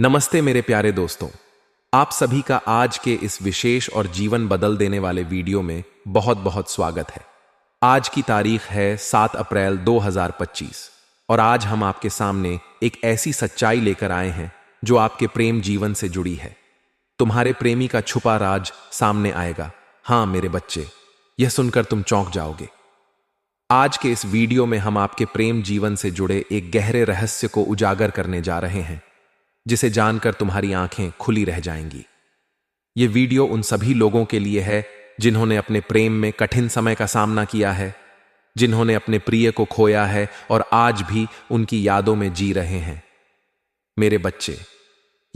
नमस्ते मेरे प्यारे दोस्तों। आप सभी का आज के इस विशेष और जीवन बदल देने वाले वीडियो में बहुत बहुत स्वागत है। आज की तारीख है 7 अप्रैल 2025 और आज हम आपके सामने एक ऐसी सच्चाई लेकर आए हैं जो आपके प्रेम जीवन से जुड़ी है। तुम्हारे प्रेमी का छुपा राज सामने आएगा। हाँ मेरे बच्चे, यह सुनकर तुम चौंक जाओगे। आज के इस वीडियो में हम आपके प्रेम जीवन से जुड़े एक गहरे रहस्य को उजागर करने जा रहे हैं, जिसे जानकर तुम्हारी आंखें खुली रह जाएंगी। यह वीडियो उन सभी लोगों के लिए है जिन्होंने अपने प्रेम में कठिन समय का सामना किया है, जिन्होंने अपने प्रिय को खोया है और आज भी उनकी यादों में जी रहे हैं। मेरे बच्चे,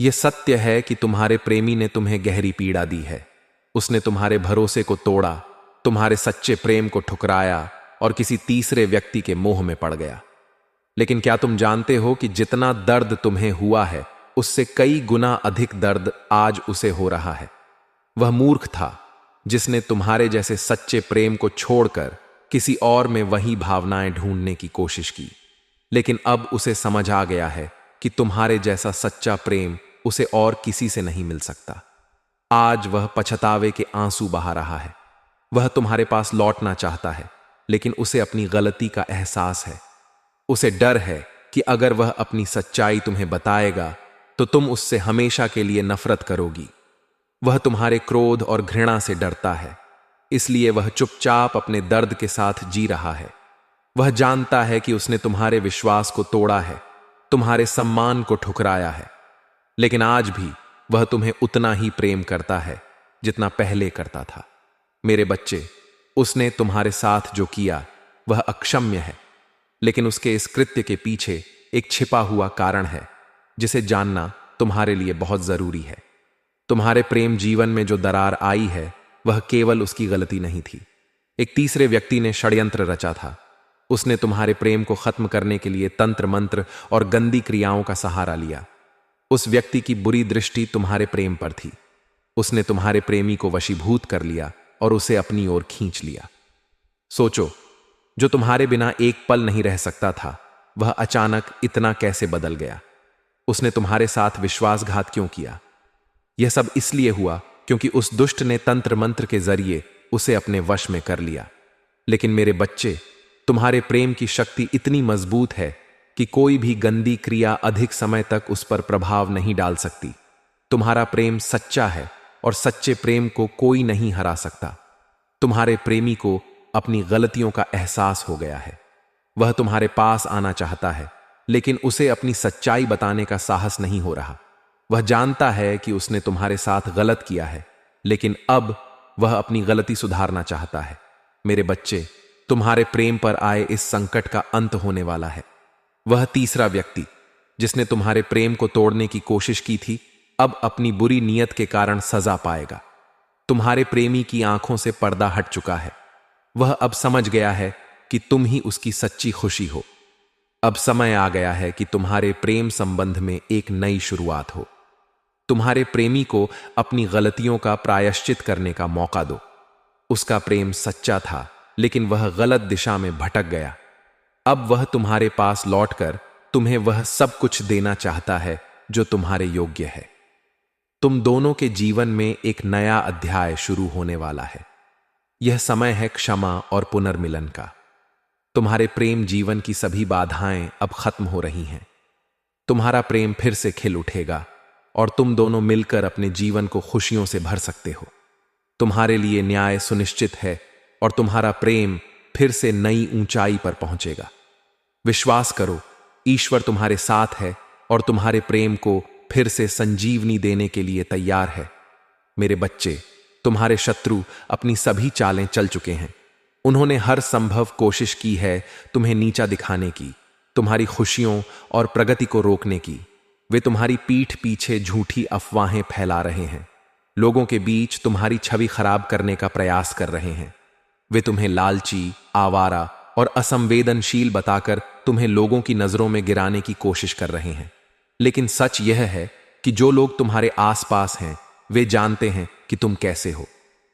यह सत्य है कि तुम्हारे प्रेमी ने तुम्हें गहरी पीड़ा दी है। उसने तुम्हारे भरोसे को तोड़ा, तुम्हारे सच्चे प्रेम को ठुकराया और किसी तीसरे व्यक्ति के मोह में पड़ गया। लेकिन क्या तुम जानते हो कि जितना दर्द तुम्हें हुआ है, उससे कई गुना अधिक दर्द आज उसे हो रहा है। वह मूर्ख था जिसने तुम्हारे जैसे सच्चे प्रेम को छोड़कर किसी और में वही भावनाएं ढूंढने की कोशिश की। लेकिन अब उसे समझ आ गया है कि तुम्हारे जैसा सच्चा प्रेम उसे और किसी से नहीं मिल सकता। आज वह पछतावे के आंसू बहा रहा है। वह तुम्हारे पास लौटना चाहता है, लेकिन उसे अपनी गलती का एहसास है। उसे डर है कि अगर वह अपनी सच्चाई तुम्हें बताएगा तो तुम उससे हमेशा के लिए नफरत करोगी। वह तुम्हारे क्रोध और घृणा से डरता है, इसलिए वह चुपचाप अपने दर्द के साथ जी रहा है। वह जानता है कि उसने तुम्हारे विश्वास को तोड़ा है, तुम्हारे सम्मान को ठुकराया है, लेकिन आज भी वह तुम्हें उतना ही प्रेम करता है जितना पहले करता था। मेरे बच्चे, उसने तुम्हारे साथ जो किया वह अक्षम्य है, लेकिन उसके इस कृत्य के पीछे एक छिपा हुआ कारण है जिसे जानना तुम्हारे लिए बहुत जरूरी है। तुम्हारे प्रेम जीवन में जो दरार आई है वह केवल उसकी गलती नहीं थी। एक तीसरे व्यक्ति ने षड्यंत्र रचा था। उसने तुम्हारे प्रेम को खत्म करने के लिए तंत्र मंत्र और गंदी क्रियाओं का सहारा लिया। उस व्यक्ति की बुरी दृष्टि तुम्हारे प्रेम पर थी। उसने तुम्हारे प्रेमी को वशीभूत कर लिया और उसे अपनी ओर खींच लिया। सोचो, जो तुम्हारे बिना एक पल नहीं रह सकता था, वह अचानक इतना कैसे बदल गया? उसने तुम्हारे साथ विश्वासघात क्यों किया? यह सब इसलिए हुआ क्योंकि उस दुष्ट ने तंत्र मंत्र के जरिए उसे अपने वश में कर लिया। लेकिन मेरे बच्चे, तुम्हारे प्रेम की शक्ति इतनी मजबूत है कि कोई भी गंदी क्रिया अधिक समय तक उस पर प्रभाव नहीं डाल सकती। तुम्हारा प्रेम सच्चा है और सच्चे प्रेम को कोई नहीं हरा सकता। तुम्हारे प्रेमी को अपनी गलतियों का एहसास हो गया है। वह तुम्हारे पास आना चाहता है, लेकिन उसे अपनी सच्चाई बताने का साहस नहीं हो रहा। वह जानता है कि उसने तुम्हारे साथ गलत किया है, लेकिन अब वह अपनी गलती सुधारना चाहता है। मेरे बच्चे, तुम्हारे प्रेम पर आए इस संकट का अंत होने वाला है। वह तीसरा व्यक्ति जिसने तुम्हारे प्रेम को तोड़ने की कोशिश की थी, अब अपनी बुरी नीयत के कारण सजा पाएगा। तुम्हारे प्रेमी की आंखों से पर्दा हट चुका है। वह अब समझ गया है कि तुम ही उसकी सच्ची खुशी हो। अब समय आ गया है कि तुम्हारे प्रेम संबंध में एक नई शुरुआत हो। तुम्हारे प्रेमी को अपनी गलतियों का प्रायश्चित करने का मौका दो। उसका प्रेम सच्चा था, लेकिन वह गलत दिशा में भटक गया। अब वह तुम्हारे पास लौटकर तुम्हें वह सब कुछ देना चाहता है जो तुम्हारे योग्य है। तुम दोनों के जीवन में एक नया अध्याय शुरू होने वाला है। यह समय है क्षमा और पुनर्मिलन का। तुम्हारे प्रेम जीवन की सभी बाधाएं अब खत्म हो रही हैं। तुम्हारा प्रेम फिर से खिल उठेगा और तुम दोनों मिलकर अपने जीवन को खुशियों से भर सकते हो। तुम्हारे लिए न्याय सुनिश्चित है और तुम्हारा प्रेम फिर से नई ऊंचाई पर पहुंचेगा। विश्वास करो, ईश्वर तुम्हारे साथ है और तुम्हारे प्रेम को फिर से संजीवनी देने के लिए तैयार है। मेरे बच्चे, तुम्हारे शत्रु अपनी सभी चालें चल चुके हैं। उन्होंने हर संभव कोशिश की है तुम्हें नीचा दिखाने की, तुम्हारी खुशियों और प्रगति को रोकने की। वे तुम्हारी पीठ पीछे झूठी अफवाहें फैला रहे हैं। लोगों के बीच तुम्हारी छवि खराब करने का प्रयास कर रहे हैं। वे तुम्हें लालची, आवारा और असंवेदनशील बताकर तुम्हें लोगों की नजरों में गिराने की कोशिश कर रहे हैं। लेकिन सच यह है कि जो लोग तुम्हारे आसपास हैं, वे जानते हैं कि तुम कैसे हो।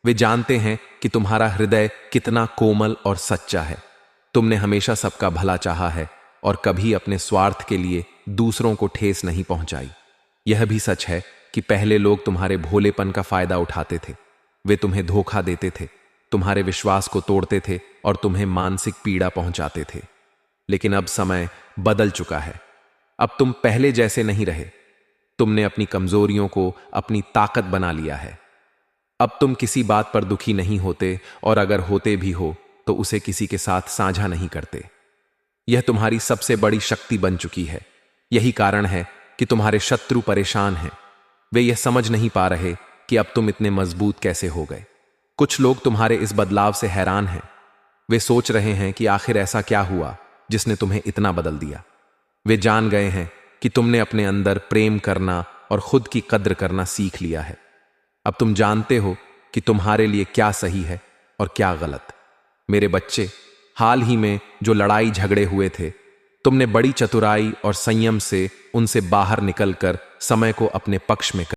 वे जानते हैं कि तुम्हारा हृदय कितना कोमल और सच्चा है। तुमने हमेशा सबका भला चाहा है और कभी अपने स्वार्थ के लिए दूसरों को ठेस नहीं पहुंचाई। यह भी सच है कि पहले लोग तुम्हारे भोलेपन का फायदा उठाते थे। वे तुम्हें धोखा देते थे, तुम्हारे विश्वास को तोड़ते थे और तुम्हें मानसिक पीड़ा पहुंचाते थे। लेकिन अब समय बदल चुका है। अब तुम पहले जैसे नहीं रहे। तुमने अपनी कमजोरियों को अपनी ताकत बना लिया है। अब तुम किसी बात पर दुखी नहीं होते, और अगर होते भी हो तो उसे किसी के साथ साझा नहीं करते। यह तुम्हारी सबसे बड़ी शक्ति बन चुकी है। यही कारण है कि तुम्हारे शत्रु परेशान हैं। वे यह समझ नहीं पा रहे कि अब तुम इतने मजबूत कैसे हो गए। कुछ लोग तुम्हारे इस बदलाव से हैरान हैं। वे सोच रहे हैं कि आखिर ऐसा क्या हुआ जिसने तुम्हें इतना बदल दिया। वे जान गए हैं कि तुमने अपने अंदर प्रेम करना और खुद की कद्र करना सीख लिया है। अब तुम जानते हो कि तुम्हारे लिए क्या सही है और क्या गलत। मेरे बच्चे, हाल ही में जो लड़ाई झगड़े हुए थे, तुमने बड़ी चतुराई और संयम से उनसे बाहर निकलकर समय को अपने पक्ष में